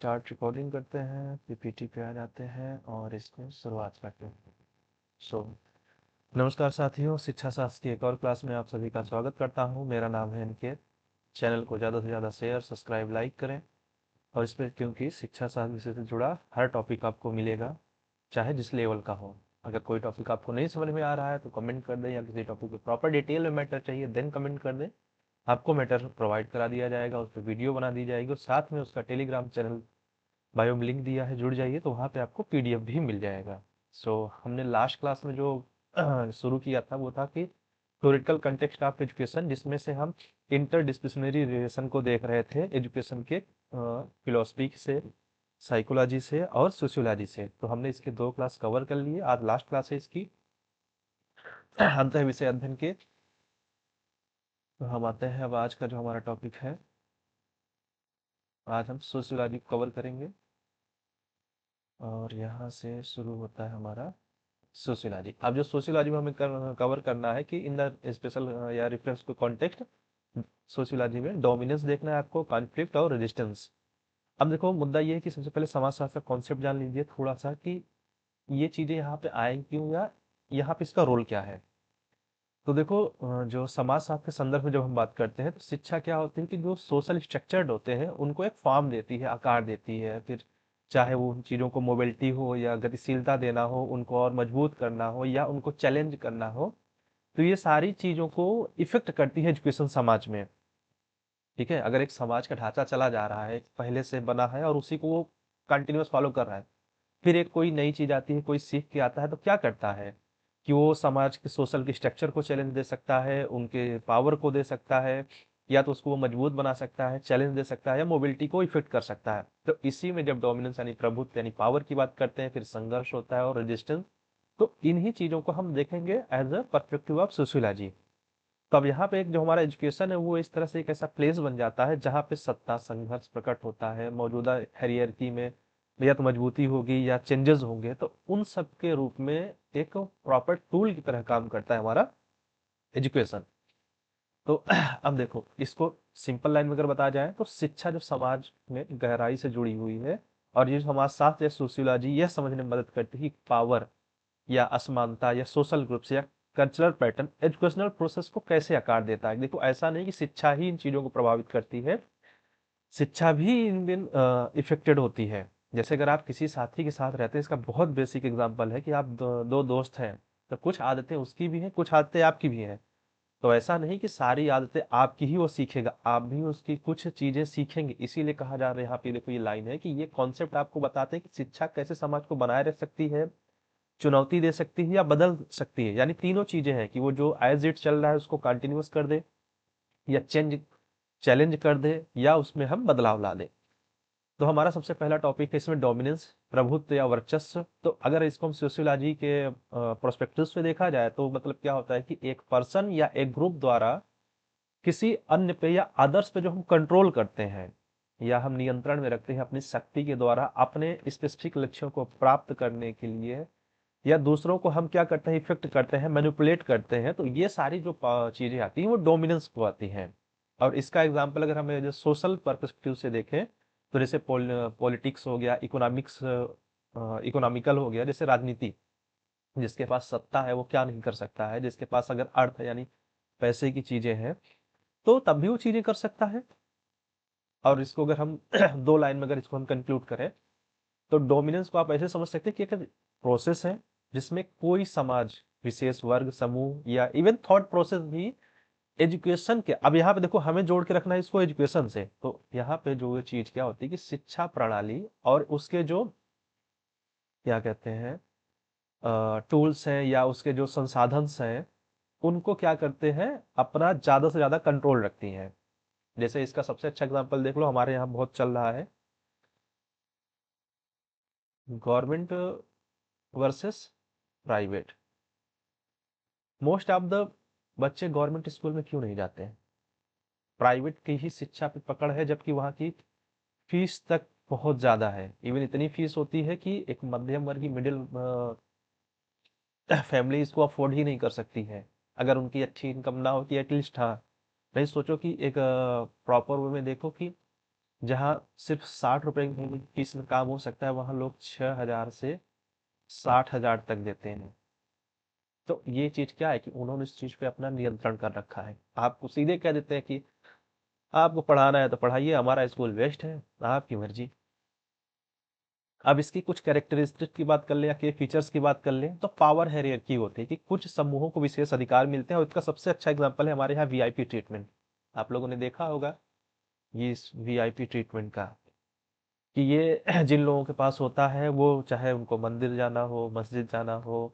Start recording करते हैं, PPT पे आ जाते हैं और इसको शुरुआत करते हैं। सो नमस्कार साथियों, शिक्षा शास्त्र की एक और क्लास में आप सभी का स्वागत करता हूं। मेरा नाम है अनिकेत। चैनल को ज़्यादा से ज़्यादा शेयर, सब्सक्राइब, लाइक करें और इस पर, क्योंकि शिक्षा शास्त्र विषय से जुड़ा हर टॉपिक आपको मिलेगा, चाहे जिस लेवल का हो। अगर कोई टॉपिक आपको नहीं समझ में आ रहा है तो कमेंट कर दें, या किसी टॉपिक पे प्रॉपर डिटेल में मैटर चाहिए देन कमेंट कर दें। आपको मैटर प्रोवाइड करा दिया जाएगा, उस पर वीडियो बना दी जाएगी और साथ में उसका टेलीग्राम चैनल बायो में लिंक दिया है, जुड़ जाइए तो वहाँ पे आपको पीडीएफ भी मिल जाएगा। हमने लास्ट क्लास में जो शुरू किया था वो था कि थ्योरेटिकल कंटेक्स्ट ऑफ एजुकेशन, जिसमें से हम इंटरडिसिप्लिनरी रिलेशन को देख रहे थे एजुकेशन के फिलोसफी से, साइकोलॉजी से और सोशियोलॉजी से। तो हमने इसके 2 क्लास कवर कर लिए। आज लास्ट क्लास है इसकी अंत विषय अध्ययन के। तो हम आते हैं अब आज का जो हमारा टॉपिक है। आज हम सोशियोलॉजी कवर करेंगे और यहाँ से शुरू होता है हमारा सोशियोलॉजी। अब जो सोशियोलॉजी में हमें कवर करना है कि इन द स्पेशल या रेफरेंस टू कॉन्टेक्स्ट, सोशियोलॉजी में डोमिनेंस देखना है आपको, कॉन्फ्लिक्ट और रेजिस्टेंस। अब देखो, मुद्दा ये है कि सबसे पहले समाजशास्त्र का कॉन्सेप्ट जान लीजिए थोड़ा सा कि ये चीजें यहाँ पे आए क्यों, या यहाँ पे इसका रोल क्या है। तो देखो, जो समाजशास्त्र के संदर्भ में जब हम बात करते हैं तो शिक्षा क्या होती है कि जो सोशल स्ट्रक्चर्ड होते हैं उनको एक फॉर्म देती है, आकार देती है। फिर चाहे वो उन चीज़ों को मोबिलिटी हो या गतिशीलता देना हो, उनको और मजबूत करना हो या उनको चैलेंज करना हो, तो ये सारी चीज़ों को इफेक्ट करती है एजुकेशन समाज में। ठीक है, अगर एक समाज का ढांचा चला जा रहा है, पहले से बना है और उसी को वो कंटिन्यूअस फॉलो कर रहा है, फिर एक कोई नई चीज आती है, कोई सीख के आता है, तो क्या करता है कि वो समाज के सोशल के स्ट्रक्चर को चैलेंज दे सकता है, उनके पावर को दे सकता है, या तो उसको वो मजबूत बना सकता है, चैलेंज दे सकता है, या मोबिलिटी को इफेक्ट कर सकता है। तो इसी में जब डोमिनेंस यानी प्रभुत्व यानी पावर की बात करते हैं, फिर संघर्ष होता है और रेजिस्टेंस। तो इन्हीं चीजों को हम देखेंगे as a perspective of sociology. तो अब यहाँ पे एक जो हमारा एजुकेशन है वो इस तरह से एक ऐसा प्लेस बन जाता है जहाँ पे सत्ता संघर्ष प्रकट होता है। मौजूदा हायरार्की में या तो मजबूती होगी या चेंजेस होंगे, तो उन सब के रूप में एक प्रॉपर टूल की तरह काम करता है हमारा एजुकेशन। तो अब देखो, इसको सिंपल लाइन में अगर बताया जाए तो शिक्षा जो समाज में गहराई से जुड़ी हुई है, और ये समाज शास्त्र या सोशियोलॉजी यह समझने में मदद करती है कि पावर या असमानता या सोशल ग्रुप्स या कल्चरल पैटर्न एजुकेशनल प्रोसेस को कैसे आकार देता है। देखो, ऐसा नहीं कि शिक्षा ही इन चीजों को प्रभावित करती है, शिक्षा भी इन दिन इफेक्टेड होती है। जैसे अगर आप किसी साथी के साथ रहते हैं, इसका बहुत बेसिक एग्जांपल है कि आप दो दोस्त हैं, तो कुछ आदतें उसकी भी हैं, कुछ आदतें आपकी भी हैं। तो ऐसा नहीं कि सारी आदतें आपकी ही वो सीखेगा, आप भी उसकी कुछ चीजें सीखेंगे। इसीलिए कहा जा रहा है यहाँ पे, देखो ये लाइन है कि ये कॉन्सेप्ट आपको बताते हैं कि शिक्षा कैसे समाज को बनाए रख सकती है, चुनौती दे सकती है या बदल सकती है। यानी तीनों चीजें हैं कि वो जो एज इट चल रहा है उसको कंटिन्यूअस कर दे, या चैलेंज कर दे, या उसमें हम बदलाव ला दे। तो हमारा सबसे पहला टॉपिक है इसमें डोमिनेंस, प्रभुत्व या वर्चस्व। तो अगर इसको हम सोशियोलॉजी के प्रोस्पेक्टिव से देखा जाए तो मतलब क्या होता है कि एक पर्सन या एक ग्रुप द्वारा किसी अन्य पे या अदर्स पे जो हम कंट्रोल करते हैं या हम नियंत्रण में रखते हैं अपनी शक्ति के द्वारा अपने स्पेसिफिक लक्ष्यों को प्राप्त करने के लिए, या दूसरों को हम क्या करते हैं, इफेक्ट करते हैं, मैनिपुलेट करते हैं, तो ये सारी जो चीजें आती हैं वो डोमिनेंस को आती हैं। और इसका एग्जांपल अगर हमें जो सोशल पर्सपेक्टिव से देखें तो जैसे पॉलिटिक्स हो गया, इकोनॉमिक्स, इकोनॉमिकल हो गया, जैसे राजनीति। जिसके पास सत्ता है वो क्या नहीं कर सकता है, जिसके पास अगर अर्थ है यानी पैसे की चीजें हैं, तो तब भी वो चीजें कर सकता है। और इसको अगर हम 2 लाइन में अगर इसको हम कंक्लूड करें तो डोमिनेंस को आप ऐसे समझ सकते हैं कि एक प्रोसेस है जिसमें कोई समाज, विशेष वर्ग, समूह या इवन थॉट प्रोसेस भी एजुकेशन के, अब यहाँ पे देखो हमें जोड़ के रखना है इसको एजुकेशन से, तो यहाँ पे जो चीज क्या होती है कि शिक्षा प्रणाली और उसके जो क्या कहते हैं टूल्स हैं या उसके जो संसाधन हैं, उनको क्या करते हैं, अपना ज्यादा से ज्यादा कंट्रोल रखती हैं। जैसे इसका सबसे अच्छा एग्जांपल देख लो, हमारे यहाँ बहुत चल रहा है government versus private. Most of the बच्चे गवर्नमेंट स्कूल में क्यों नहीं जाते हैं, प्राइवेट की ही शिक्षा पे पकड़ है, जबकि वहाँ की फीस तक बहुत ज्यादा है। इवन इतनी फीस होती है कि एक मध्यम वर्गीय मिडिल फैमिली इसको अफोर्ड ही नहीं कर सकती है, अगर उनकी अच्छी इनकम ना हो कि एटलीस्ट, हाँ, नहीं सोचो कि एक प्रॉपर वे में देखो कि जहाँ सिर्फ 60 रुपए की फीस में काम हो सकता है, वहाँ लोग 6,000 से 60,000 तक देते हैं। तो ये चीज क्या है कि उन्होंने इस चीज पे अपना नियंत्रण कर रखा है। आपको सीधे कह देते हैं कि आपको पढ़ाना है तो पढ़ाइए, हमारा स्कूल बेस्ट है, आपकी मर्जी। अब इसकी कुछ कैरेक्टरिस्टिक की बात कर ले या के फीचर्स की बात कर ले, तो पावर हायरार्की होती है कि कुछ समूहों को विशेष अधिकार मिलते हैं, और इसका सबसे अच्छा एग्जांपल है हमारे यहाँ वीआईपी ट्रीटमेंट। आप लोगों ने देखा होगा ये इस वीआईपी ट्रीटमेंट का, कि ये जिन लोगों के पास होता है, वो चाहे उनको मंदिर जाना हो, मस्जिद जाना हो,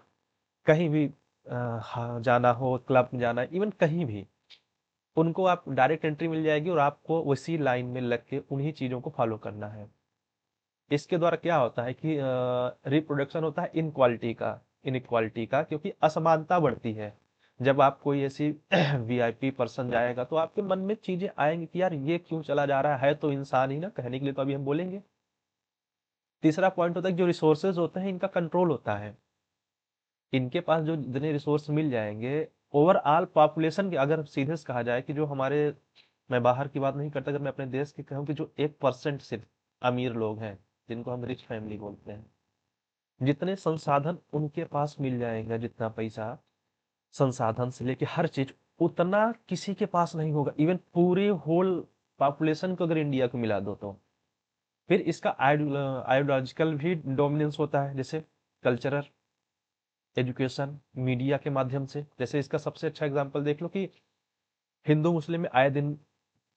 कहीं भी हाँ, जाना हो, क्लब में जाना, इवन कहीं भी, उनको आप डायरेक्ट एंट्री मिल जाएगी और आपको उसी लाइन में लग के उन्हीं चीजों को फॉलो करना है। इसके द्वारा क्या होता है कि रिप्रोडक्शन होता है इनक्वालिटी का, क्योंकि असमानता बढ़ती है। जब आप कोई ऐसी वीआईपी पर्सन जाएगा तो आपके मन में चीजें आएंगी कि यार ये क्यों चला जा रहा है तो इंसान ही ना, कहने के लिए तो अभी हम बोलेंगे। तीसरा पॉइंट होता है कि जो रिसोर्सेज होते हैं इनका कंट्रोल होता है। इनके पास जो जितने रिसोर्स मिल जाएंगे, ओवरऑल पॉपुलेशन की अगर सीधे से कहा जाए कि जो हमारे, मैं बाहर की बात नहीं करता, अगर मैं अपने देश की कहूँ कि जो 1% सिर्फ अमीर लोग हैं, जिनको हम रिच फैमिली बोलते हैं, जितने संसाधन उनके पास मिल जाएगा, जितना पैसा, संसाधन से लेके हर चीज, उतना किसी के पास नहीं होगा। इवन पूरे होल पॉपुलेशन को अगर इंडिया को मिला दो तो। फिर इसका आइडियोलॉजिकल भी डोमिनेंस होता है, जैसे कल्चरल, एजुकेशन, मीडिया के माध्यम से। जैसे इसका सबसे अच्छा एग्जांपल देख लो कि हिंदू मुस्लिम में आए दिन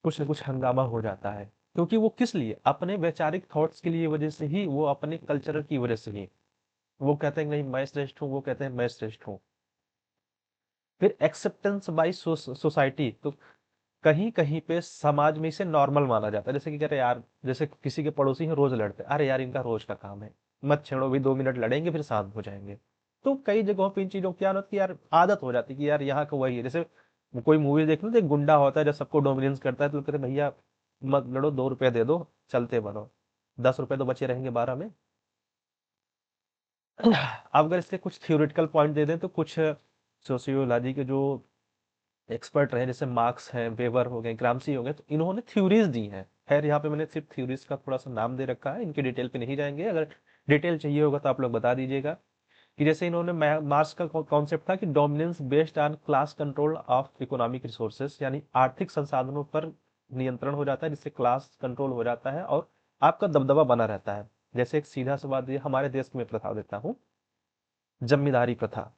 कुछ न कुछ हंगामा हो जाता है, क्योंकि वो किस लिए, अपने वैचारिक थॉट्स के लिए वजह से ही, वो अपने कल्चर की वजह से ही, वो कहते हैं नहीं मैं श्रेष्ठ हूँ, वो कहते हैं मैं श्रेष्ठ हूँ। फिर एक्सेप्टेंस बाई सोसाइटी, तो कहीं कहीं पे समाज में इसे नॉर्मल माना जाता है। जैसे कि कह रहे यार, जैसे किसी के पड़ोसी हैं रोज लड़ते हैं, अरे यार इनका रोज का काम है, मत छेड़ो भी, 2 मिनट लड़ेंगे फिर शांत हो जाएंगे। तो कई जगहों पे इन चीजों की क्या होती है यार, आदत हो जाती है कि यार यहाँ का वही है। जैसे कोई मूवी देख लो तो एक गुंडा होता है जो सबको डोमिनेंस करता है, तो कहते हैं भैया मत लड़ो, 2 रुपए दे दो, चलते बनो, 10 रुपए तो बचे रहेंगे 12 में। अब अगर इसके कुछ थियोरिटिकल पॉइंट दे दें, तो कुछ सोशियोलॉजी के जो एक्सपर्ट रहे, जैसे मार्क्स हैं, वेबर हो गए, ग्रामसी हो गए, तो इन्होंने थ्योरीज दी हैं। खैर यहाँ पे मैंने सिर्फ थ्योरीज का थोड़ा सा नाम दे रखा है, इनके डिटेल पे नहीं जाएंगे। अगर डिटेल चाहिए होगा तो आप लोग बता दीजिएगा। कि जैसे इन्होंने मार्क्स का कॉन्सेप्ट था कि dominance based on class control of economic resources, यानी आर्थिक संसाधनों पर नियंत्रण हो जाता है, जिससे क्लास कंट्रोल हो जाता है और आपका दबदबा बना रहता है। जैसे एक सीधा सा बात, ये हमारे देश में प्रथा देता हूँ, जमींदारी प्रथा।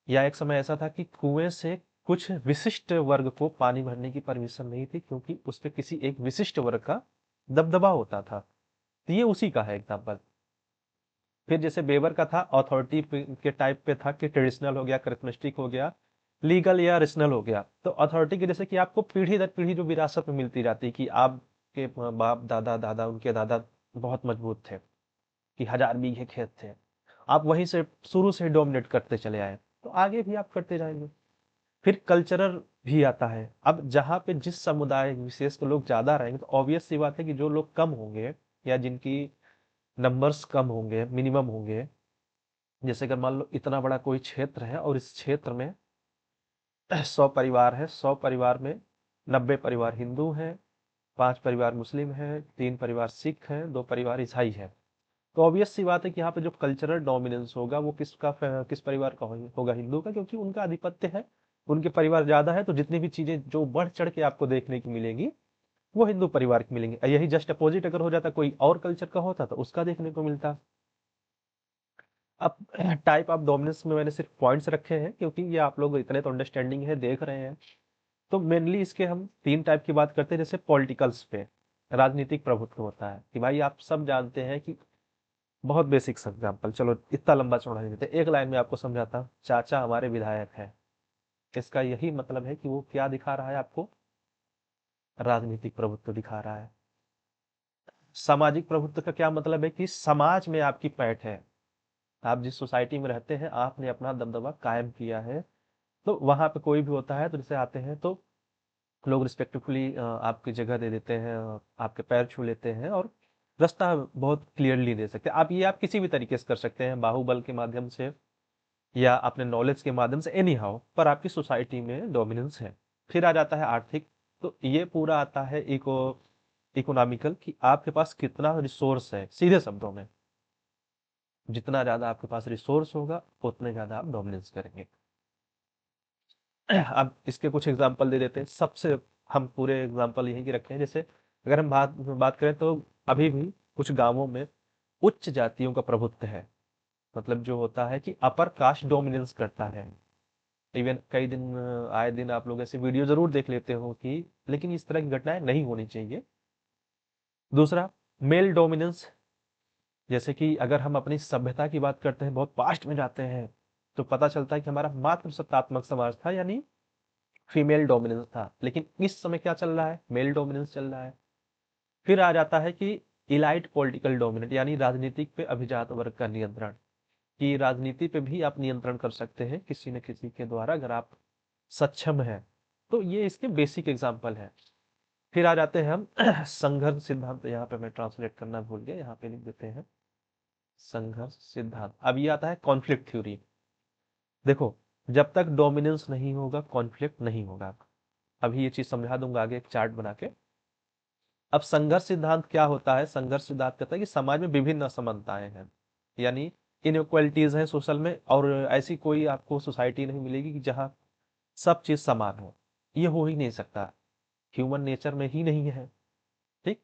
या एक समय ऐसा था कि कुएं से कुछ विशिष्ट वर्ग को पानी भरने की परमिशन नहीं थी, क्योंकि उस पे किसी एक विशिष्ट वर्ग का दबदबा होता था। तो ये उसी का है एग्जाम्पल। फिर जैसे बेवर का था, अथॉरिटी के टाइप पे था कि ट्रेडिशनल हो गया, करेक्टरिस्टिक हो गया, लीगल या रेशनल हो गया। तो अथॉरिटी की जैसे कि आपको पीढ़ी दर पीढ़ी जो विरासत में मिलती जाती है, कि आपके बाप दादा दादा उनके दादा बहुत मजबूत थे, कि 1000 बीघे खेत थे, आप वहीं से शुरू से डोमिनेट करते चले आए, तो आगे भी आप करते जाएंगे। फिर कल्चरल भी आता है। अब जहाँ पे जिस समुदाय विशेष के लोग ज्यादा रहेंगे, तो ऑब्वियस सी बात है कि जो लोग कम होंगे, या जिनकी नंबर्स कम होंगे, मिनिमम होंगे। जैसे अगर मान लो इतना बड़ा कोई क्षेत्र है और इस क्षेत्र में 100 परिवार है, 100 परिवार में 90 परिवार हिंदू हैं, 5 परिवार मुस्लिम हैं, 3 परिवार सिख हैं, 2 परिवार ईसाई हैं। तो ऑब्वियस सी बात है कि यहाँ पे जो कल्चरल डोमिनेंस होगा वो किस परिवार का होगा, हिंदू का, क्योंकि उनका आधिपत्य है, उनके परिवार ज्यादा है, तो जितनी भी चीजें जो बढ़ चढ़ के आपको देखने की मिलेंगी, वो हिंदू परिवार की मिलेंगी। यही जस्ट अपोजिट अगर हो जाता, कोई और कल्चर का होता, तो उसका देखने को मिलता। अब टाइप ऑफ डोमिनेंस में मैंने सिर्फ पॉइंट्स रखे हैं, क्योंकि ये आप लोग इतने तो अंडरस्टैंडिंग है, देख रहे हैं। तो मेनली इसके हम 3 टाइप की बात करते हैं। जैसे पॉलिटिकल्स पे, राजनीतिक प्रभुत्व होता है, कि भाई आप सब जानते हैं कि, बहुत बेसिक एग्जांपल, चलो इतना लंबा चौड़ा नहीं देते, एक लाइन में आपको समझाता हूँ। चाचा हमारे विधायक हैं, इसका यही मतलब है कि वो क्या दिखा रहा है आपको, राजनीतिक प्रभुत्व दिखा रहा है। सामाजिक प्रभुत्व का क्या मतलब है कि समाज में आपकी पैठ है, आप जिस सोसाइटी में रहते हैं, आपने अपना दबदबा कायम किया है। तो वहां पे कोई भी होता है तो जैसे आते हैं तो लोग रिस्पेक्टफुली आपकी जगह दे देते हैं, आपके पैर छू लेते हैं, और रास्ता बहुत क्लियरली दे सकते हैं। आप किसी भी तरीके से कर सकते हैं, बाहुबल के माध्यम से या अपने नॉलेज के माध्यम से, एनी हाउ, पर आपकी सोसाइटी में डोमिनेंस है। फिर आ जाता है आर्थिक, तो ये पूरा आता है इको इकोनॉमिकल कि आपके पास कितना रिसोर्स है, सीधे शब्दों में जितना ज्यादा आपके पास रिसोर्स होगा उतने ज्यादा आप डोमिनेंस करेंगे। अब इसके कुछ एग्जांपल दे देते हैं। सबसे हम पूरे एग्जांपल यही के रखे हैं। जैसे अगर हम बात बात करें तो अभी भी कुछ गांवों में उच्च जातियों का प्रभुत्व है, मतलब जो होता है कि अपर कास्ट डोमिनेंस करता है। इवन कई दिन आए दिन आप लोग ऐसे वीडियो जरूर देख लेते हो कि, लेकिन इस तरह की घटनाएं नहीं होनी चाहिए। दूसरा, मेल डोमिनेंस, जैसे कि अगर हम अपनी सभ्यता की बात करते हैं, बहुत पास्ट में जाते हैं, तो पता चलता है कि हमारा मातृसत्तात्मक समाज था, यानी फीमेल डोमिनेंस था। लेकिन इस समय क्या चल रहा है, मेल डोमिनेंस चल रहा है। फिर आ जाता है कि इलाइट पॉलिटिकल डोमिनेंट, यानी राजनीतिक पे अभिजात वर्ग का नियंत्रण, कि राजनीति पे भी आप नियंत्रण कर सकते हैं किसी न किसी के द्वारा, अगर आप सक्षम हैं। तो ये इसके बेसिक एग्जाम्पल है। फिर आ जाते हैं हम संघर्ष सिद्धांत। यहाँ पे मैं ट्रांसलेट करना भूल गया, यहाँ पे लिख देते हैं संघर्ष सिद्धांत। अब ये आता है कॉन्फ्लिक्ट थ्योरी। देखो, जब तक डोमिनेंस नहीं होगा कॉन्फ्लिक्ट नहीं होगा। अभी ये चीज समझा दूंगा आगे एक चार्ट बना के। अब संघर्ष सिद्धांत क्या होता है? संघर्ष सिद्धांत कहता है कि समाज में विभिन्न असमानताएं हैं, यानी इनइक्वालिटीज हैं सोशल में, और ऐसी कोई आपको सोसाइटी नहीं मिलेगी कि जहाँ सब चीज समान हो। ये हो ही नहीं सकता, ह्यूमन नेचर में ही नहीं है। ठीक।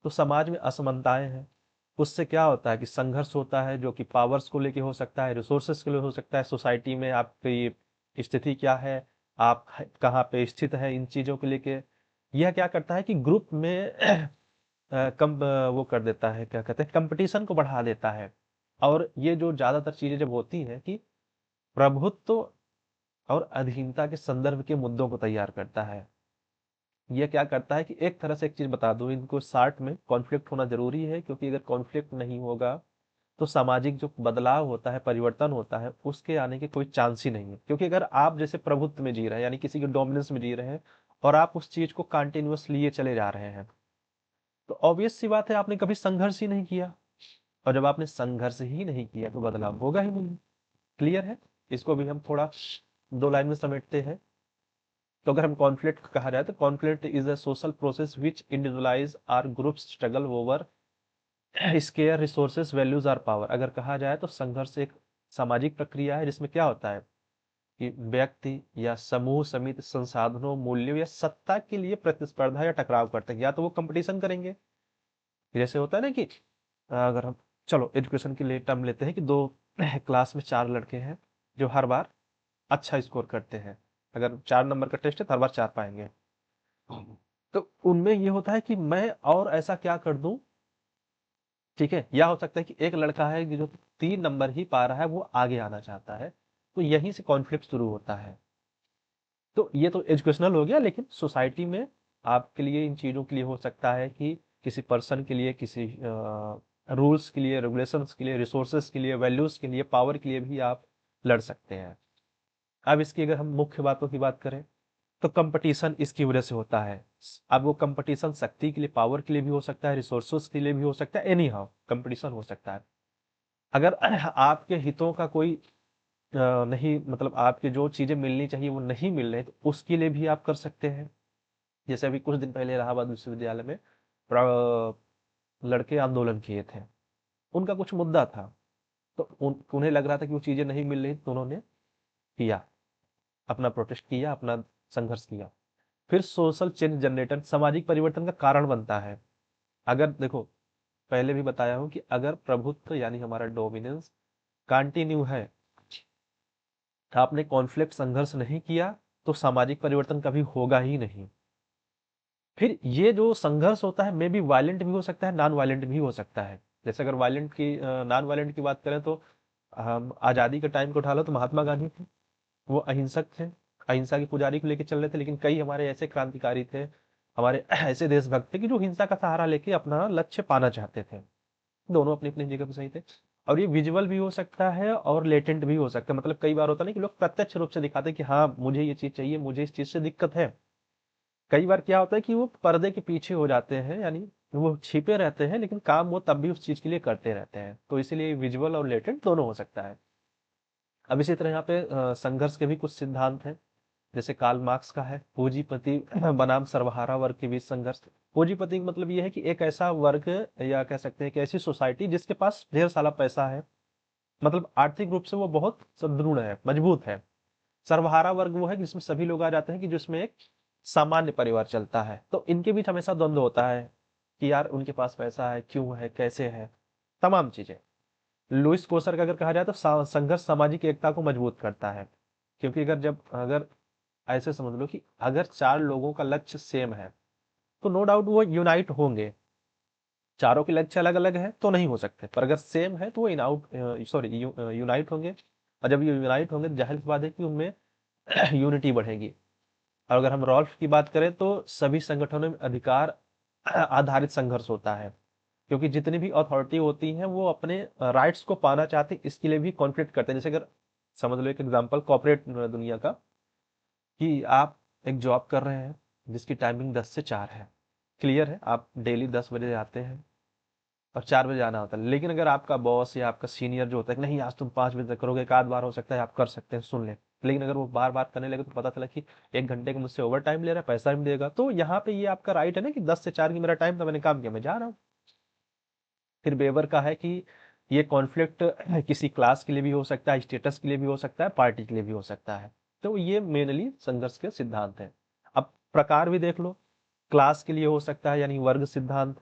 तो समाज में असमानताएं हैं, उससे क्या होता है कि संघर्ष होता है, जो कि पावर्स को लेके हो सकता है, रिसोर्सेस के लिए हो सकता है, सोसाइटी में आपकी स्थिति क्या है, आप कहाँ पे स्थित है, इन चीजों को लेके। यह क्या करता है कि ग्रुप में कम वो कर देता है, क्या कहते हैं, कंपटीशन को बढ़ा देता है। और ये जो ज्यादातर चीजें जब होती हैं कि प्रभुत्व और अधीनता के संदर्भ के मुद्दों को तैयार करता है। ये क्या करता है कि एक तरह से एक चीज बता दूं इनको शार्ट में, कॉन्फ्लिक्ट होना जरूरी है, क्योंकि अगर कॉन्फ्लिक्ट नहीं होगा तो सामाजिक जो बदलाव होता है, परिवर्तन होता है, उसके आने के कोई चांस ही नहीं है। क्योंकि अगर आप जैसे प्रभुत्व में जी रहे हैं, यानी किसी के डोमिनेंस में जी रहे हैं, और आप उस चीज को कंटिन्यूअस लिए चले जा रहे हैं, तो ऑब्वियस सी बात है आपने कभी संघर्ष ही नहीं किया। और जब आपने संघर्ष ही नहीं किया तो बदलाव होगा ही नहीं। क्लियर है? इसको भी हम थोड़ा दो लाइन में समेटते हैं। तो अगर हम कॉन्फ्लिक्ट कहा जाए तो conflict is a social process which individuals or groups struggle over scarce resources values or power. अगर कहा जाए तो संघर्ष एक सामाजिक प्रक्रिया है जिसमें क्या होता है कि व्यक्ति या समूह समिति संसाधनों, मूल्यों या सत्ता के लिए प्रतिस्पर्धा या टकराव करते हैं। या तो वो कंपटीशन करेंगे, जैसे होता है ना कि अगर हम, चलो एजुकेशन के लिए टर्म लेते हैं कि दो क्लास में चार लड़के हैं जो हर बार अच्छा स्कोर करते हैं। अगर 4 नंबर का टेस्ट है तो हर बार 4 पाएंगे। तो उनमें ये होता है कि मैं और ऐसा क्या कर दूं। ठीक है, या हो सकता है कि एक लड़का है कि जो 3 नंबर ही पा रहा है, वो आगे आना चाहता है। तो यहीं से कॉन्फ्लिक्ट शुरू होता है। तो ये तो एजुकेशनल हो गया, लेकिन सोसाइटी में आपके लिए इन चीजों के लिए हो सकता है कि किसी पर्सन के लिए, किसी रूल्स के लिए, रेगुलेशंस के लिए, रिसोर्सेस के लिए, वैल्यूज के लिए, पावर के लिए भी आप लड़ सकते हैं। अब इसकी अगर हम मुख्य बातों की बात करें तो कंपटीशन इसकी वजह से होता है। अब वो कंपटीशन शक्ति के लिए, पावर के लिए भी हो सकता है, रिसोर्सेस के लिए भी हो सकता है, एनी हाउ कंपटीशन हो सकता है। अगर आपके हितों का कोई नहीं, मतलब आपके जो चीजें मिलनी चाहिए वो नहीं मिल रहे, तो उसके लिए भी आप कर सकते हैं। जैसे अभी कुछ दिन पहले इलाहाबाद विश्वविद्यालय में लड़के आंदोलन किए थे, उनका कुछ मुद्दा था। तो उन्हें लग रहा था कि वो चीजें नहीं मिल रही, तो उन्होंने किया, अपना प्रोटेस्ट किया, अपना संघर्ष किया। फिर सोशल चेंज जनरेटर, सामाजिक परिवर्तन का कारण बनता है। अगर देखो, पहले भी बताया हूं कि अगर प्रभुत्व यानी हमारा डोमिनेंस कंटिन्यू है, आपने कॉन्फ्लिक्ट संघर्ष नहीं किया, तो सामाजिक परिवर्तन कभी होगा ही नहीं। फिर ये जो संघर्ष होता है मे बी वायलेंट भी हो सकता है, नॉन वायलेंट भी हो सकता है। जैसे अगर वायलेंट की, नॉन वायलेंट की बात करें तो हम आजादी के टाइम को उठा लो तो महात्मा गांधी थे, वो अहिंसक थे, अहिंसा के पुजारी को लेकर चल रहे थे। लेकिन कई हमारे ऐसे क्रांतिकारी थे, हमारे ऐसे देशभक्त थे कि जो हिंसा का सहारा लेके अपना लक्ष्य पाना चाहते थे। दोनों अपनी अपनी जगह पे सही थे। और ये विजुअल भी हो सकता है और लेटेंट भी हो सकता है। मतलब कई बार होता है ना कि लोग प्रत्यक्ष रूप से दिखाते हैं कि हाँ मुझे ये चीज चाहिए, मुझे इस चीज से दिक्कत है। कई बार क्या होता है कि वो पर्दे के पीछे हो जाते हैं, यानी वो छिपे रहते हैं, लेकिन काम वो तब भी उस चीज के लिए करते रहते हैं। तो इसीलिए विजुअल और लेटेंट दोनों हो सकता है। अब इसी तरह यहाँ पे संघर्ष के भी कुछ सिद्धांत हैं। जैसे कार्ल मार्क्स का है पूंजीपति बनाम सर्वहारा वर्ग के बीच संघर्ष। पूंजीपति का मतलब ये है कि एक ऐसा वर्ग, या कह सकते हैं कि ऐसी सोसाइटी जिसके पास ढेर सारा पैसा है, मतलब आर्थिक रूप से वो बहुत सुदृढ़ है, मजबूत है। सर्वहारा वर्ग वो है जिसमें सभी लोग आ जाते हैं, कि जिसमें एक सामान्य परिवार चलता है। तो इनके बीच हमेशा द्वंद्व होता है कि यार उनके पास पैसा है, क्यों है, कैसे है, तमाम चीजें। लुईस कोसर का अगर कहा जाए तो संघर्ष सामाजिक एकता को मजबूत करता है। क्योंकि अगर ऐसे समझ लो कि अगर चार लोगों का लक्ष्य सेम है, तो नो डाउट वो यूनाइट होंगे। चारों के लक्ष्य अलग अलग है तो नहीं हो सकते, पर अगर सेम है तो वो यूनाइट होंगे। और जब ये यूनाइट होंगे तो जाहिर सी बात है कि उनमें यूनिटी बढ़ेगी। और अगर हम रॉल्फ की बात करें तो सभी संगठनों में अधिकार आधारित संघर्ष होता है। क्योंकि जितनी भी अथॉरिटी होती हैं वो अपने राइट्स को पाना चाहते हैं, इसके लिए भी कॉन्फ्लिक्ट करते हैं। जैसे अगर समझ लो एक एग्जांपल कॉर्पोरेट दुनिया का, कि आप एक जॉब कर रहे हैं जिसकी टाइमिंग 10 से 4 है, क्लियर है, आप डेली 10 बजे आते हैं और 4 बजे आना होता है। लेकिन अगर आपका बॉस या आपका सीनियर जो होता है कि नहीं आज तुम 5 बजे तक करोगे, एक आध बार हो सकता है आप कर सकते हैं, सुन लें। लेकिन अगर वो बार बार करने लगे तो पता चला कि 1 घंटे का मुझसे ओवर टाइम ले रहा है, पैसा भी देगा, तो यहाँ पे ये आपका राइट है ना कि 10 से 4 की मेरा टाइम था, मैंने काम किया, मैं जा रहा हूँ। फिर वेबर का है कि ये कॉन्फ्लिक्ट किसी क्लास के लिए भी हो सकता है, स्टेटस के लिए भी हो सकता है, पार्टी के लिए भी हो सकता है। तो ये मेनली संघर्ष के सिद्धांत है। अब प्रकार भी देख लो, क्लास के लिए हो सकता है यानी वर्ग सिद्धांत,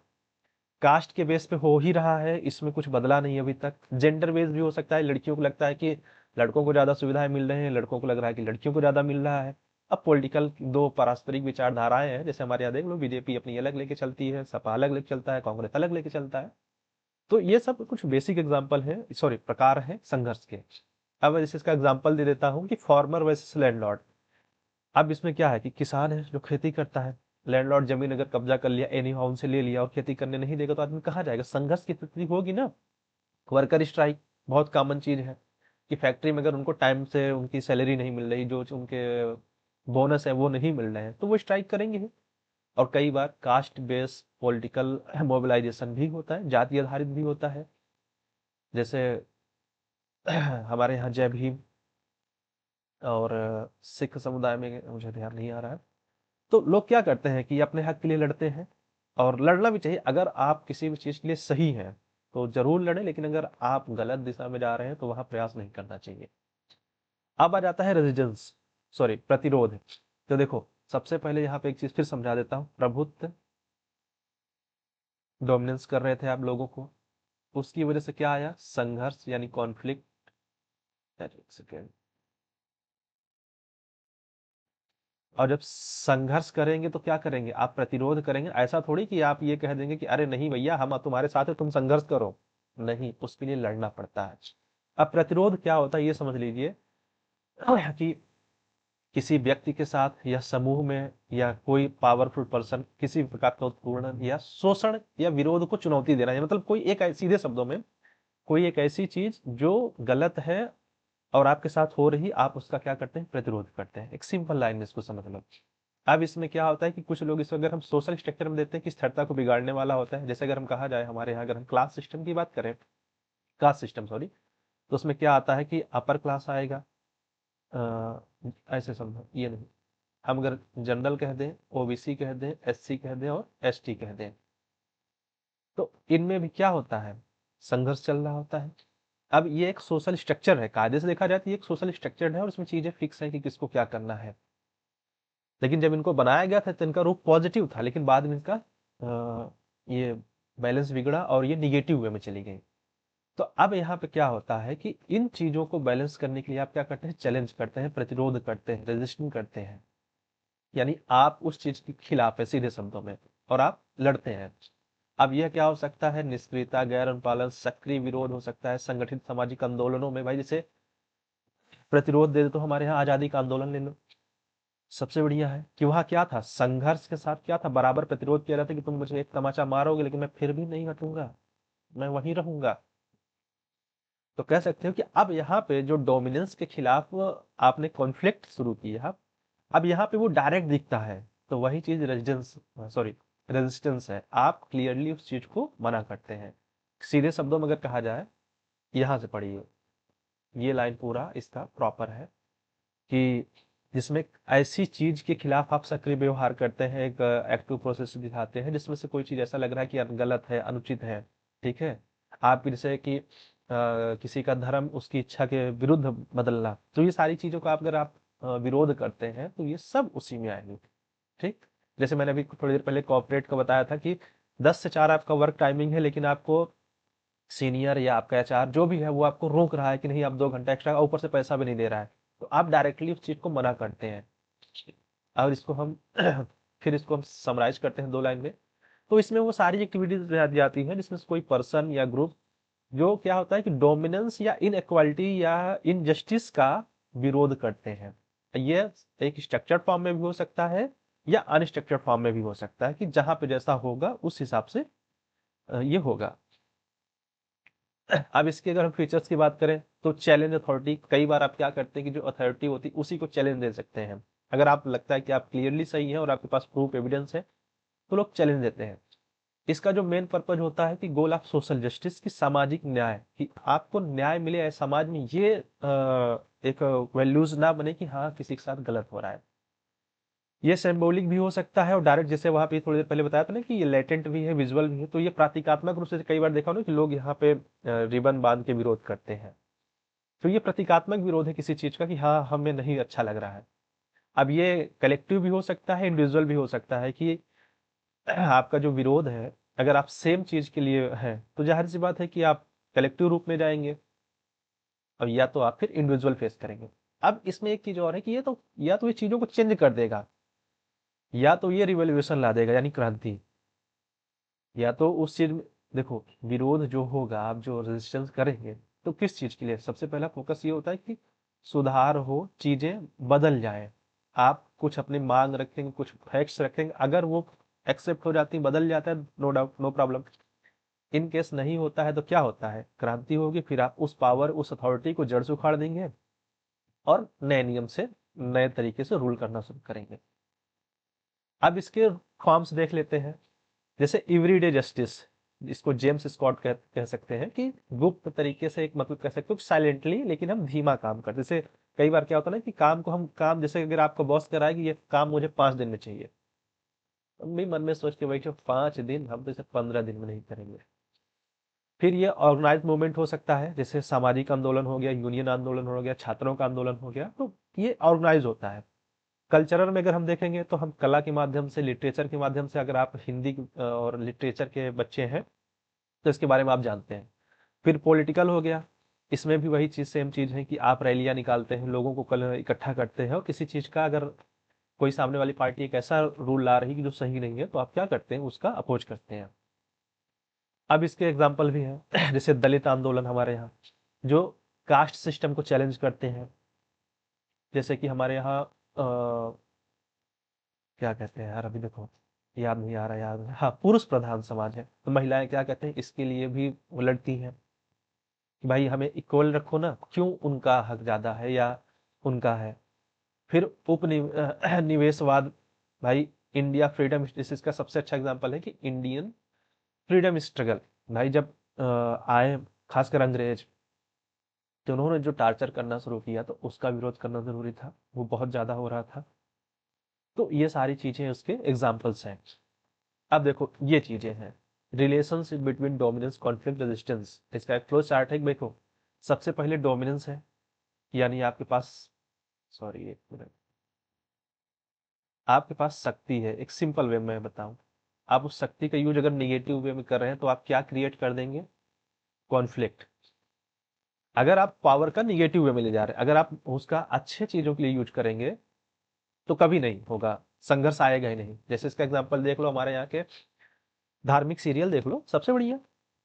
कास्ट के बेस पे हो ही रहा है, इसमें कुछ बदला नहीं अभी तक। जेंडर बेस भी हो सकता है, लड़कियों को लगता है कि लड़कों को ज्यादा सुविधाएं मिल रहे हैं, लड़कों को लग रहा है कि लड़कियों को ज्यादा मिल रहा है। अब पॉलिटिकल दो पारस्परिक विचारधाराएं हैं, जैसे हमारे यहाँ देख लो बीजेपी अपनी अलग लेके चलती है, सपा अलग लेके चलता है, कांग्रेस अलग लेके चलता है। तो ये सब कुछ बेसिक एग्जाम्पल है, सॉरी प्रकार है संघर्ष के। अब जैसे इसका एग्जाम्पल दे देता हूँ कि फार्मर वर्सेस लैंडलॉर्ड। अब इसमें क्या है कि किसान है जो खेती करता है, लैंडलॉर्ड जमीन अगर कब्जा कर लिया, एनी हाउ उनसे ले लिया और खेती करने नहीं देगा तो आदमी कहाँ जाएगा, संघर्ष की स्थिति होगी ना। वर्कर स्ट्राइक बहुत कॉमन चीज है, कि फैक्ट्री में अगर उनको टाइम से उनकी सैलरी नहीं मिल रही, जो उनके बोनस है वो नहीं मिल रहे हैं, तो वो स्ट्राइक करेंगे ही। और कई बार कास्ट बेस्ड पॉलिटिकल मोबिलाइजेशन भी होता है, जाति आधारित भी होता है। जैसे हमारे यहाँ जय भीम और सिख समुदाय में, मुझे ध्यान नहीं आ रहा है, तो लोग क्या करते हैं कि अपने हक के लिए लड़ते हैं। और लड़ना भी चाहिए, अगर आप किसी भी चीज के लिए सही हैं तो जरूर लड़े, लेकिन अगर आप गलत दिशा में जा रहे हैं तो वहां प्रयास नहीं करना चाहिए। अब आ जाता है रेजिस्टेंस, सॉरी प्रतिरोध। तो देखो सबसे पहले यहाँ पे एक चीज फिर समझा देता हूँ, प्रभुत्व डोमिनेंस कर रहे थे आप लोगों को, उसकी वजह से क्या आया, संघर्ष यानी कॉन्फ्लिक्ट। एक सेकेंड। और जब संघर्ष करेंगे तो क्या करेंगे, आप प्रतिरोध करेंगे। ऐसा थोड़ी कि आप ये कह देंगे कि अरे नहीं भैया हम तुम्हारे साथ है, तुम संघर्ष करो, नहीं, उसके लिए लड़ना पड़ता है। अब प्रतिरोध क्या होता है ये समझ लीजिए, कि किसी व्यक्ति के साथ या समूह में या कोई पावरफुल पर्सन किसी प्रकार का उत्पीड़न या शोषण या विरोध को चुनौती दे रहा है, मतलब कोई एक सीधे शब्दों में कोई एक ऐसी चीज जो गलत है और आपके साथ हो रही, आप उसका क्या करते हैं, प्रतिरोध करते हैं। एक सिंपल लाइन में इसको समझ लो। अब इसमें क्या होता है कि कुछ लोग इसको अगर हम सोशल स्ट्रक्चर में देते हैं कि स्थिरता को बिगाड़ने वाला होता है। जैसे अगर हम कहा जाए हमारे यहाँ अगर हम क्लास सिस्टम की बात करें, कास्ट सिस्टम सॉरी, तो उसमें क्या आता है कि अपर क्लास आएगा, ऐसे समझो, ये नहीं, हम अगर जनरल कह दें, ओबीसी कह दें, एससी कह दें और एसटी कह दें, तो इनमें भी क्या होता है, संघर्ष चल रहा होता है। अब ये एक सोशल स्ट्रक्चर है, कायदे से देखा जाए तो ये एक सोशल स्ट्रक्चर है और इसमें चीजें फिक्स है कि किसको क्या करना है। लेकिन जब इनको बनाया गया था तो इनका रूप पॉजिटिव था, लेकिन बाद में इनका ये बैलेंस बिगड़ा और ये निगेटिव वे में चली गई। तो अब यहाँ पे क्या होता है कि इन चीजों को बैलेंस करने के लिए आप क्या करते हैं, चैलेंज करते हैं, प्रतिरोध करते हैं, रेजिस्टिंग करते हैं। यानी आप उस चीज के खिलाफ है सीधे शब्दों में, और आप लड़ते हैं। अब यह क्या हो सकता है, निष्क्रियता, गैर अनुपालन, सक्रिय विरोध हो सकता है, संगठित सामाजिक आंदोलनों में, भाई जैसे प्रतिरोध दे दे तो हमारे यहाँ आजादी का आंदोलन ले लो, सबसे बढ़िया है कि वहां क्या था, संघर्ष के साथ क्या था, बराबर प्रतिरोध किया जाता कि तुम मुझे एक तमाचा मारोगे लेकिन मैं फिर भी नहीं हटूंगा, मैं वहीं रहूंगा। तो कह सकते हो कि अब यहाँ पे जो डोमिनेंस के खिलाफ आपने कॉन्फ्लिक्ट शुरू किया, अब यहाँ पे वो डायरेक्ट दिखता है। तो वही चीज रेजिडेंस, सॉरी रेजिस्टेंस है, आप क्लियरली उस चीज को मना करते हैं। सीधे शब्दों में अगर कहा जाए, यहाँ से पढ़िए, ये लाइन पूरा इसका प्रॉपर है कि जिसमें ऐसी चीज के खिलाफ आप सक्रिय व्यवहार करते हैं, एक एक्टिव प्रोसेस दिखाते हैं जिसमें से कोई चीज ऐसा लग रहा है कि यार गलत है, अनुचित है, ठीक है। आप जैसे कि किसी का धर्म उसकी इच्छा के विरुद्ध बदलना, तो ये सारी चीजों का अगर आप विरोध करते हैं तो ये सब उसी में आएंगे, ठीक। जैसे मैंने अभी थोड़ी देर पहले कॉर्पोरेट का बताया था कि 10 से 4 आपका वर्क टाइमिंग है, लेकिन आपको सीनियर या आपका एचआर जो भी है वो आपको रोक रहा है कि नहीं आप 2 घंटा एक्स्ट्रा, ऊपर से पैसा भी नहीं दे रहा है, तो आप डायरेक्टली उस चीज को मना करते हैं। और इसको हम फिर इसको हम समराइज करते हैं 2 लाइन में। तो इसमें वो सारी एक्टिविटीज जाती हैं जिसमें से कोई पर्सन या ग्रुप जो क्या होता है कि डोमिनेंस या इनइक्वालिटी या इनजस्टिस का विरोध करते हैं। ये एक स्ट्रक्चर्ड फॉर्म में भी हो सकता है या अनस्ट्रक्चर्ड फॉर्म में भी हो सकता है, कि जहां पे जैसा होगा उस हिसाब से ये होगा। अब इसके अगर हम फीचर्स की बात करें तो चैलेंज अथॉरिटी, कई बार आप क्या करते हैं कि जो अथॉरिटी होती है उसी को चैलेंज दे सकते हैं। अगर आप लगता है कि आप क्लियरली सही हैं और आपके पास प्रूफ एविडेंस है तो लोग चैलेंज देते हैं। इसका जो मेन पर्पज होता है कि गोल ऑफ सोशल जस्टिस, की सामाजिक न्याय, कि आपको न्याय मिले है समाज में, ये एक वैल्यूज ना बने कि हाँ किसी के साथ गलत हो रहा है। ये सिंबॉलिक भी हो सकता है और डायरेक्ट, जैसे वहां पे थोड़ी देर पहले बताया था ना कि ये लेटेंट भी है, विजुअल भी है। तो ये प्रतीकात्मक रूप से कई बार देखा हो ना कि लोग यहाँ पे रिबन बांध के विरोध करते हैं, तो ये प्रतीकात्मक विरोध है किसी चीज का कि हाँ हमें नहीं अच्छा लग रहा है। अब ये कलेक्टिव भी हो सकता है, इंडिविजुअल भी हो सकता है कि आपका जो विरोध है अगर आप सेम चीज के लिए है तो जाहिर सी बात है कि आप कलेक्टिव रूप में जाएंगे, और या तो आप फिर इंडिविजुअल फेस करेंगे। अब इसमें एक चीज और है कि ये तो या तो ये चीजों को चेंज कर देगा, या तो ये रिवॉल्यूशन ला देगा यानी क्रांति, या तो उस चीज में देखो विरोध जो होगा, आप जो रेजिस्टेंस करेंगे तो किस चीज के लिए, सबसे पहला फोकस ये होता है कि सुधार हो, चीजें बदल जाए। आप कुछ अपनी मांग रखेंगे, कुछ फैक्ट्स रखेंगे, अगर वो एक्सेप्ट हो जाती, बदल जाता है, no doubt, no problem. In case नहीं होता है तो क्या होता है, क्रांति होगी, फिर आप उस पावर, उस अथॉरिटी को जड़ से उखाड़ देंगे और नए नियम से, नए तरीके से रूल करना शुरू करेंगे। अब इसके फॉर्म्स देख लेते हैं। जैसे एवरीडे जस्टिस, इसको जेम्स स्कॉट कह सकते हैं कि गुप्त तरीके से, एक मतलब कह सकते हो साइलेंटली, लेकिन हम धीमा काम करते। जैसे कई बार क्या होता है ना कि काम को हम काम, जैसे अगर आपका बॉस कह रहा है कि ये काम मुझे 5 दिन में चाहिए, तो भी मन में सोच के बैठे 5 दिन, हम तो इसे 15 दिन में नहीं करेंगे। फिर ये ऑर्गेनाइज मूवमेंट हो सकता है, जैसे सामाजिक आंदोलन हो गया, यूनियन आंदोलन हो गया, छात्रों का आंदोलन हो गया, तो ये ऑर्गेनाइज होता है। कल्चरल में अगर हम देखेंगे तो हम कला के माध्यम से, लिटरेचर के माध्यम से, अगर आप हिंदी और लिटरेचर के बच्चे हैं तो इसके बारे में आप जानते हैं। फिर पॉलिटिकल हो गया, इसमें भी वही चीज, सेम चीज है कि आप रैलियां निकालते हैं, लोगों को कल इकट्ठा करते हैं, और किसी चीज का अगर कोई सामने वाली पार्टी एक ऐसा रूल ला रही है कि जो सही नहीं है तो आप क्या करते हैं, उसका अपोज करते हैं। अब इसके एग्जाम्पल भी हैं जैसे दलित आंदोलन हमारे यहाँ, जो कास्ट सिस्टम को चैलेंज करते हैं। जैसे कि हमारे यहाँ क्या कहते हैं यार, अभी देखो याद नहीं आ रहा, याद नहीं, हाँ, पुरुष प्रधान समाज है, तो महिलाएं क्या कहते हैं, इसके लिए भी वो लड़ती हैं कि भाई हमें इक्वल रखो ना, क्यों उनका हक ज्यादा है या उनका है। फिर निवेशवाद, भाई इंडिया फ्रीडम, इसका सबसे अच्छा एग्जांपल है कि इंडियन फ्रीडम स्ट्रगल, भाई जब आए खासकर अंग्रेज, तो उन्होंने जो टार्चर करना शुरू किया तो उसका विरोध करना जरूरी था, वो बहुत ज्यादा हो रहा था। तो ये सारी चीजें उसके एग्जाम्पल्स हैं। अब देखो ये चीजें हैं, relationship between dominance, conflict, resistance, इसका एक फ्लो चार्ट है। देखो सबसे पहले डोमिनेंस है, यानी आपके पास, सॉरी एक मिनट, आपके पास शक्ति है, एक सिंपल वे में बताऊं, आप उस शक्ति का यूज अगर निगेटिव वे में कर रहे हैं तो आप क्या क्रिएट कर देंगे, कॉन्फ्लिक्ट। अगर आप पावर का निगेटिव वे में ले जा रहे हैं, अगर आप उसका अच्छे चीजों के लिए यूज करेंगे तो कभी नहीं होगा, संघर्ष आएगा ही नहीं। जैसे इसका एग्जांपल देख लो, हमारे यहाँ के धार्मिक सीरियल देख लो, सबसे बढ़िया,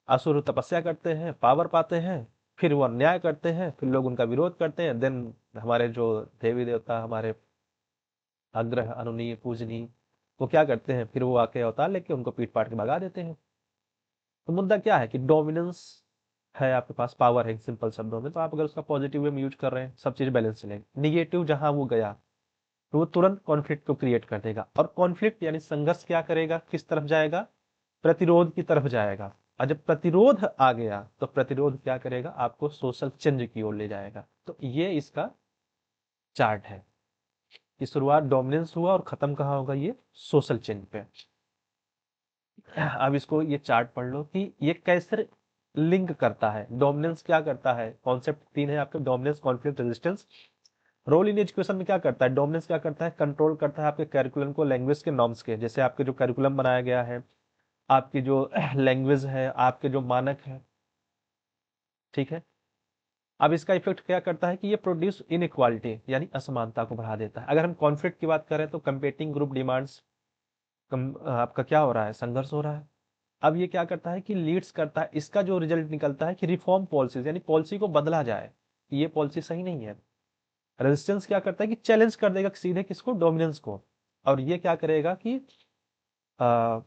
असुर तपस्या करते हैं, पावर पाते हैं, फिर वो अन्याय करते हैं, फिर लोग उनका विरोध करते हैं, देन हमारे जो देवी देवता, हमारे अग्रह, अनुनीय, पूजनीय, वो क्या करते हैं, फिर वो आके अवतार लेके उनको पीट पाट के भगा देते हैं। तो मुद्दा क्या है कि डोमिनेंस है, आपके पास पावर है सिंपल शब्दों में, तो आप अगर उसका पॉजिटिव वे में यूज कर रहे हैं सब चीज बैलेंस चलेगी। निगेटिव जहां वो गया तो वो तुरंत कॉन्फ्लिक्ट को क्रिएट कर देगा, और कॉन्फ्लिक्ट यानी संघर्ष क्या करेगा, किस तरफ जाएगा, प्रतिरोध की तरफ जाएगा। और जब प्रतिरोध आ गया तो प्रतिरोध क्या करेगा, आपको सोशल चेंज की ओर ले जाएगा। तो ये इसका चार्ट है। कि शुरुआत डोमिनेंस हुआ और खत्म कहाँ होगा, ये सोशल चेंज पे। अब इसको ये चार्ट पढ़ लो कि ये कैसे लिंक करता है। डोमिनेंस क्या करता है, कॉन्सेप्ट 3 है आपके, dominance, conflict, resistance. Role in education में क्या करता है, डोमिनेंस क्या करता है, कंट्रोल करता है आपके करिकुलम को, लैंग्वेज के नॉर्म्स के। जैसे आपके जो करिकुलम बनाया गया है, आपकी जो लैंग्वेज है, आपके जो मानक है, ठीक है। अब इसका इफेक्ट क्या करता है कि ये प्रोड्यूस इनइक्वालिटी यानी असमानता को बढ़ा देता है। अगर हम कॉन्फ्लिक्ट की बात करें तो कंपेटिंग ग्रुप डिमांड्स, आपका क्या हो रहा है, संघर्ष हो रहा है। अब ये क्या करता है कि लीड्स करता है, इसका जो रिजल्ट निकलता है कि रिफॉर्म पॉलिसीज यानी पॉलिसी को बदला जाए, ये पॉलिसी सही नहीं है। रेजिस्टेंस क्या करता है कि चैलेंज कर देगा सीधे किसको, डोमिनेंस को। और ये क्या करेगा कि आ,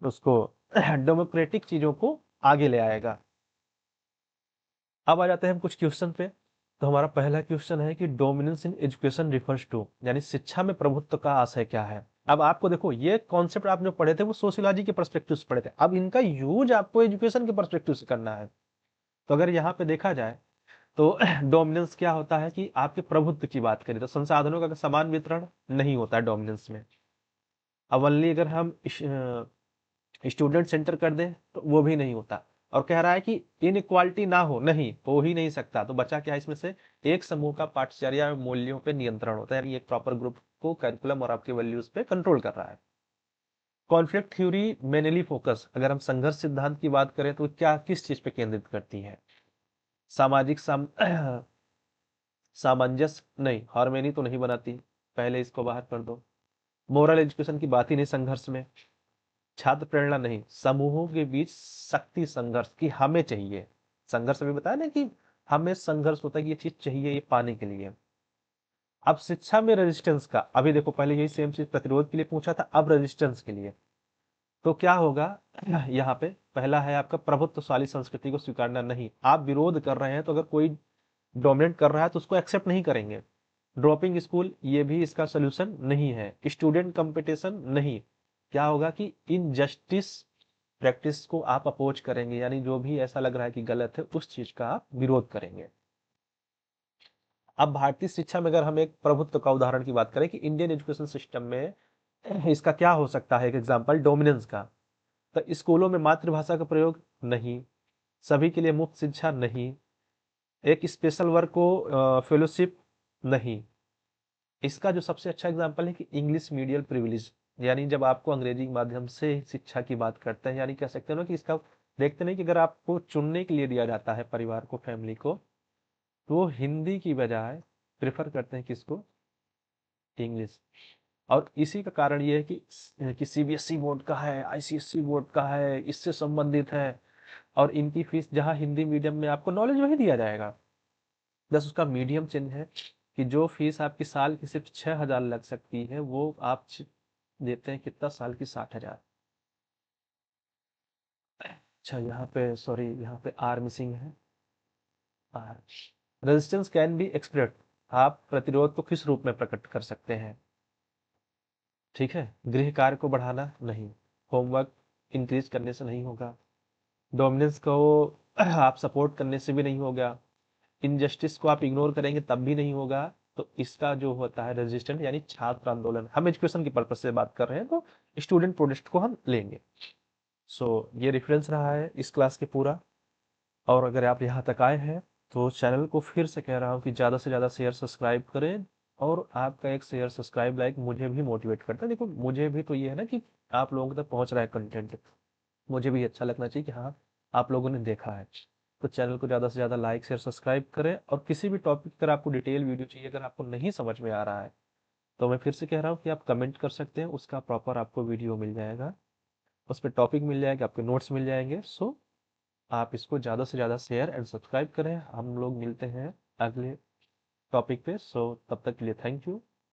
उसको डेमोक्रेटिक चीजों को आगे ले आएगा। अब आ जाते हैं हम कुछ क्वेश्चन पे। तो हमारा पहला क्वेश्चन है कि dominance in education refers to, यानी शिक्षा में प्रभुत्व का आशय क्या है। अब आपको देखो, ये कॉन्सेप्ट आप जो पढ़े थे वो सोशियोलॉजी के पर्सपेक्टिव से पढ़े थे, अब इनका यूज आपको एजुकेशन के पर्सपेक्टिव से करना है। तो अगर यहाँ पे देखा जाए तो डोमिनेंस क्या होता है कि आपके प्रभुत्व की बात करें तो संसाधनों का समान वितरण नहीं होता है डोमिनेंस में। अवली अगर हम स्टूडेंट सेंटर कर दें तो वो भी नहीं होता। और कह रहा है कि इनइक्वालिटी ना हो, नहीं हो ही नहीं सकता। तो बचा क्या है इसमें से, एक समूह का पाठचर्या मूल्यों पे नियंत्रण होता है, यानी एक प्रॉपर ग्रुप को करिकुलम और आपके वैल्यूज पे कंट्रोल कर रहा है। कॉन्फ्लिक्ट थ्योरी मेनली फोकस, अगर हम संघर्ष सिद्धांत की बात करें तो क्या किस चीज पे केंद्रित करती है, सामाजिक सामंजस्य नहीं, हार्मनी तो नहीं बनाती, पहले इसको बाहर कर दो। मोरल एजुकेशन की बात ही नहीं संघर्ष में। छात्र प्रेरणा नहीं, समूहों के बीच शक्ति संघर्ष की हमें चाहिए। संघर्ष में बताया ना कि हमें संघर्ष होता है कि ये चीज चाहिए, ये पाने के लिए। अब शिक्षा में रेजिस्टेंस का, अभी देखो पहले यही सेम चीज प्रतिरोध के लिए पूछा था, अब रेजिस्टेंस के लिए। तो क्या होगा यहाँ पे, पहला है आपका प्रभुत्वशाली संस्कृति को स्वीकारना नहीं। आप विरोध कर रहे हैं तो अगर कोई डोमिनेट कर रहा है तो उसको एक्सेप्ट नहीं करेंगे। ड्रॉपिंग स्कूल, ये भी इसका सोल्यूशन नहीं है। स्टूडेंट कंपटीशन नहीं। क्या होगा कि इनजस्टिस प्रैक्टिस को आप अपोज करेंगे, यानी जो भी ऐसा लग रहा है कि गलत है उस चीज का आप विरोध करेंगे। अब भारतीय शिक्षा में अगर हम एक प्रभुत्व का उदाहरण की बात करें कि इंडियन एजुकेशन सिस्टम में इसका क्या हो सकता है, एक एग्जांपल डोमिनेंस का। तो स्कूलों में मातृभाषा का प्रयोग नहीं, सभी के लिए मुफ्त शिक्षा नहीं, एक स्पेशल वर्ग को फेलोशिप नहीं। इसका जो सबसे अच्छा एग्जांपल है कि इंग्लिश मीडियम प्रिविलेज, यानी जब आपको अंग्रेजी के माध्यम से शिक्षा की बात करते हैं, यानी कह सकते हैं ना कि इसका देखते नहीं कि अगर आपको चुनने के लिए दिया जाता है परिवार को, फैमिली को, तो वो हिंदी की बजाय प्रेफर करते हैं किसको, इंग्लिश। और इसी का कारण ये है कि सीबीएसई बोर्ड का है, आईसीएसई बोर्ड का है, इससे संबंधित है। और इनकी फीस, जहाँ हिंदी मीडियम में आपको नॉलेज वही दिया जाएगा, बस उसका मीडियम चेंज है कि जो फीस आपकी साल की सिर्फ 6,000 लग सकती है, वो आप देते हैं कितना, साल की 60,000। अच्छा यहाँ पे सॉरी, यहाँ पे आर मिसिंग है, R. Resistance can be express, आप प्रतिरोध को किस रूप में प्रकट कर सकते हैं, ठीक है। गृह कार्य को बढ़ाना नहीं, होमवर्क इंक्रीज करने से नहीं होगा, डोमिनेंस को आप सपोर्ट करने से भी नहीं होगा, इनजस्टिस को आप इग्नोर करेंगे तब भी नहीं होगा। तो इसका जो होता है रेजिस्टेंट यानी छात्र आंदोलन, हम एजुकेशन के पर्पज से बात कर रहे हैं तो स्टूडेंट प्रोटेस्ट को हम लेंगे। सो ये रेफरेंस रहा है इस क्लास के पूरा। और अगर आप यहाँ तक आए हैं तो चैनल को फिर से कह रहा हूँ कि ज़्यादा से ज़्यादा शेयर सब्सक्राइब करें। और आपका एक शेयर सब्सक्राइब लाइक मुझे भी मोटिवेट करता है। देखो मुझे भी तो ये है ना कि आप लोगों तक पहुँच रहा है कंटेंट, मुझे भी अच्छा लगना चाहिए कि हाँ आप लोगों ने देखा है। तो चैनल को ज़्यादा से ज़्यादा लाइक शेयर सब्सक्राइब करें। और किसी भी टॉपिक पर आपको डिटेल वीडियो चाहिए, अगर आपको नहीं समझ में आ रहा है तो मैं फिर से कह रहा हूँ कि आप कमेंट कर सकते हैं, उसका प्रॉपर आपको वीडियो मिल जाएगा, उस पर टॉपिक मिल जाएगा, आपके नोट्स मिल जाएंगे। सो आप इसको ज़्यादा से ज़्यादा शेयर एंड सब्सक्राइब करें। हम लोग मिलते हैं अगले टॉपिक पे। सो तब तक के लिए थैंक यू।